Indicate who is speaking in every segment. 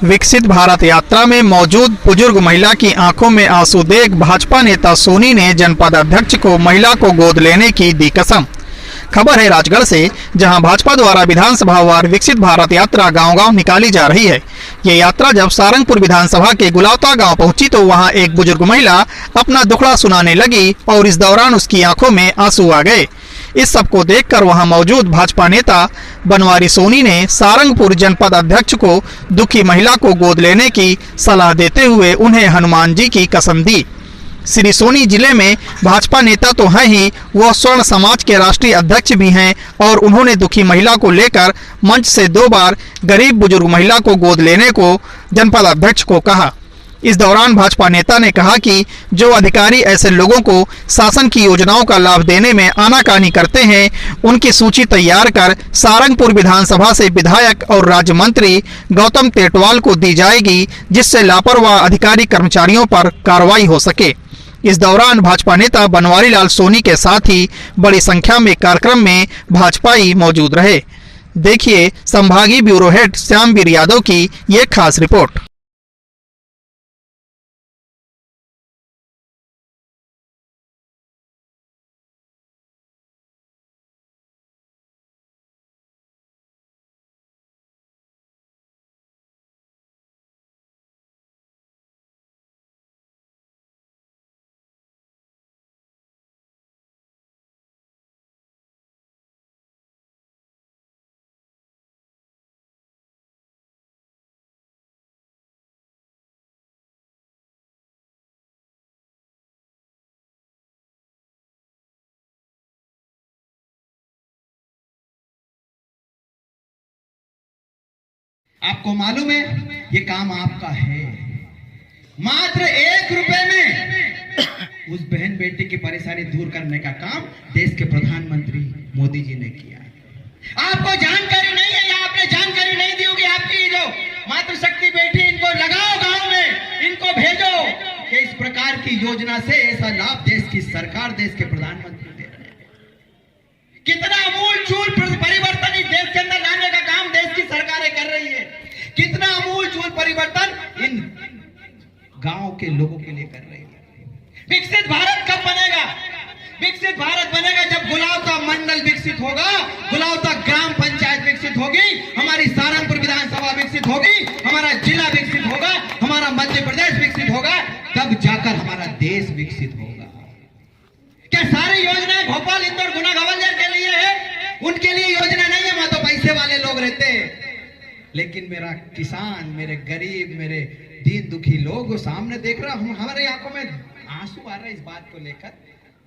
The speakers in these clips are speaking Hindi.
Speaker 1: विकसित भारत यात्रा में मौजूद बुजुर्ग महिला की आंखों में आंसू देख भाजपा नेता सोनी ने जनपद अध्यक्ष को महिला को गोद लेने की दी कसम। खबर है राजगढ़ से, जहां भाजपा द्वारा विधानसभा वार विकसित भारत यात्रा गांव-गांव निकाली जा रही है। ये यात्रा जब सारंगपुर विधानसभा के गुलावता गांव पहुंची तो वहां एक बुजुर्ग महिला अपना दुखड़ा सुनाने लगी और इस दौरान उसकी आंखों में आंसू आ गए। इस सबको देखकर वहां मौजूद भाजपा नेता बनवारी सोनी ने सारंगपुर जनपद अध्यक्ष को दुखी महिला को गोद लेने की सलाह देते हुए उन्हें हनुमान जी की कसम दी। श्री सोनी जिले में भाजपा नेता तो हैं ही, वह स्वर्ण समाज के राष्ट्रीय अध्यक्ष भी हैं और उन्होंने दुखी महिला को लेकर मंच से 2 बार गरीब बुजुर्ग महिला को गोद लेने को जनपद अध्यक्ष को कहा। इस दौरान भाजपा नेता ने कहा कि जो अधिकारी ऐसे लोगों को शासन की योजनाओं का लाभ देने में आनाकानी करते हैं, उनकी सूची तैयार कर सारंगपुर विधानसभा से विधायक और राज्य मंत्री गौतम टेटवाल को दी जाएगी, जिससे लापरवाह अधिकारी कर्मचारियों पर कार्रवाई हो सके। इस दौरान भाजपा नेता बनवारी लाल सोनी के साथ ही बड़ी संख्या में कार्यक्रम में भाजपाई मौजूद रहे। देखिए संभागीय ब्यूरो हेड श्यामवीर यादव की ये खास रिपोर्ट।
Speaker 2: आपको मालूम है ये काम आपका है। मात्र 1 रुपए में उस बहन बेटी की परेशानी दूर करने का काम देश के प्रधानमंत्री मोदी जी ने किया। आपको जानकारी नहीं है या आपने जानकारी नहीं दी होगी। आपकी जो मातृशक्ति बेटी, इनको लगाओ गांव में, इनको भेजो कि इस प्रकार की योजना से ऐसा लाभ देश की सरकार, देश के प्रधानमंत्री दे रहे हैं। कितना आमूल-चूल परिवर्तन इस देश के अंदर लाने का काम देश की सरकारें कर रही है। कितना आमूल-चूल परिवर्तन इन गांव के लोगों के लिए कर रही है। विकसित भारत कब बनेगा? विकसित भारत बनेगा जब गुलावता मंडल विकसित होगा, गुलावता ग्राम पंचायत विकसित होगी, हमारी सारंगपुर विधानसभा विकसित होगी, हमारा जिला विकसित होगा, हमारा मध्य प्रदेश विकसित होगा, तब जाकर हमारा देश विकसित होगा। क्या सारी योजनाएं भोपाल, इंदौर, गुना, ग्वालियर के लिए है? उनके लिए योजना नहीं है, वहां तो पैसे वाले लोग रहते हैं। लेकिन मेरा किसान, मेरे गरीब, मेरे दीन दुखी लोग सामने देख रहा हूं, हमारे आंखों में आंसू आ रहे हैं इस बात को लेकर।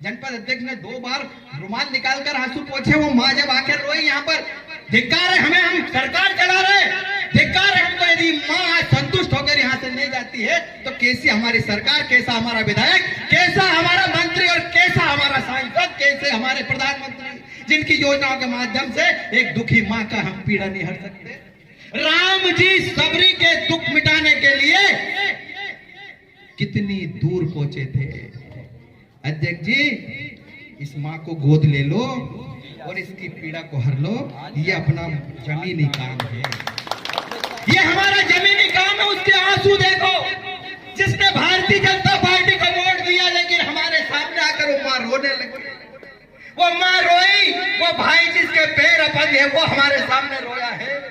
Speaker 2: जनपद अध्यक्ष ने 2 बार रुमाल निकालकर आंसू पोंछे। वो माँ जब आकर रोई, यहाँ पर धिक्कार है हमें, हम सरकार चला रहे, धिक्कार है हमको। यदि माँ आज संतुष्ट होकर यहाँ से नहीं जाती है तो कैसी हमारी सरकार, कैसा हमारा विधायक, कैसा हमारा मंत्री और कैसा हमारा सांसद, कैसे हमारे प्रधानमंत्री, जिनकी योजनाओं के माध्यम से एक दुखी माँ का हम पीड़ा नहीं हट सकते। राम जी सबरी के दुख मिटाने के लिए कितनी दूर पहुंचे थे। अध्यक्ष जी, इस माँ को गोद ले लो और इसकी पीड़ा को हर लो। ये अपना जमीनी काम है, ये हमारा जमीनी काम है। उसके आंसू देखो। जिसने भारतीय जनता पार्टी को वोट दिया, लेकिन हमारे सामने आकर वो माँ रोने लगी। वो माँ रोई, वो भाई जिसके पैर अपंग है वो हमारे सामने रोया है।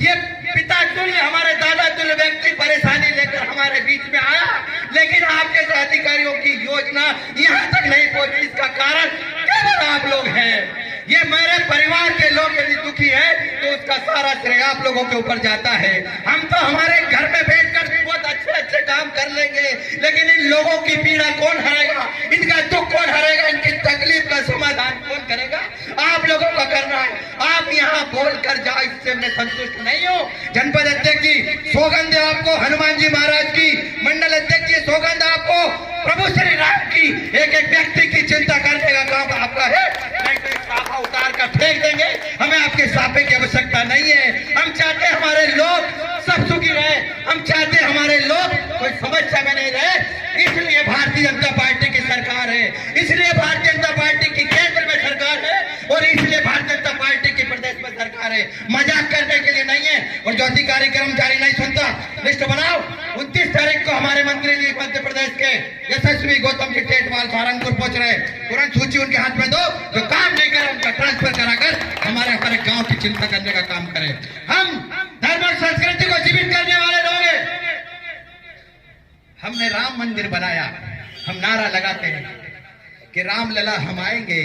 Speaker 2: ये पिता तुल्य, हमारे दादा तुल्य व्यक्ति परेशानी लेकर हमारे बीच में आया, लेकिन आपके अधिकारियों की योजना यहाँ तक नहीं पहुंची। इसका कारण केवल आप लोग हैं। ये मेरे परिवार के लोग यदि दुखी है तो उसका सारा श्रेय आप लोगों के ऊपर जाता है। हम तो हमारे घर में बैठकर बहुत अच्छे काम कर लेंगे, लेकिन इन लोगों की पीड़ा कौन हरेगा, इनका दुख कौन हरेगा, इनकी तकलीफ का समाधान कौन करेगा? आप लोगों का करना है। आप यहाँ बोल कर जाओ, इससे मैं संतुष्ट नहीं हूँ। जनपद अध्यक्ष जी, सौगंध आपको हनुमान जी महाराज की। मंडल अध्यक्ष जी, सौगंध आपको प्रभु श्री राम की। एक एक व्यक्ति की चिंता करने का काम आपका है। नहीं तो साफा उतार कर फेंक देंगे। हमें आपके साफे की आवश्यकता नहीं है। हम चाहते हमारे लोग सब सुखी रहे, हम चाहते हमारे लोग कोई समस्या में नहीं रहे। इसलिए भारतीय जनता पार्टी की सरकार है, इसलिए भारतीय जनता पार्टी की केंद्र में सरकार है और इसलिए भारतीय जनता पार्टी की प्रदेश में सरकार है। मजाक करने के लिए नहीं है। और ज्योति कार्यक्रम जारी नहीं सुनता, लिस्ट बनाओ। 29 तारीख को हमारे मंत्री जी मध्य प्रदेश के यशस्वी गौतम जी टेटवाल सहारनपुर पहुंच रहे, तुरंत सूची उनके हाथ में दो, जो काम नहीं करे उनका ट्रांसफर कराकर हमारे गांव की चिंता करने का काम करे। हम धर्म और संस्कृति को जीवित करने वाले लोग हैं। हमने राम मंदिर बनाया, हम नारा लगाते हैं कि राम लला हम आएंगे,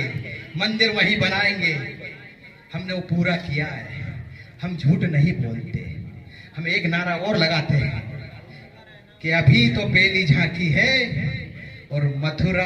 Speaker 2: मंदिर वहीं बनाएंगे। हमने वो पूरा किया है, हम झूठ नहीं बोलते। हम एक नारा और लगाते हैं कि अभी तो बेली झांकी है और मथुरा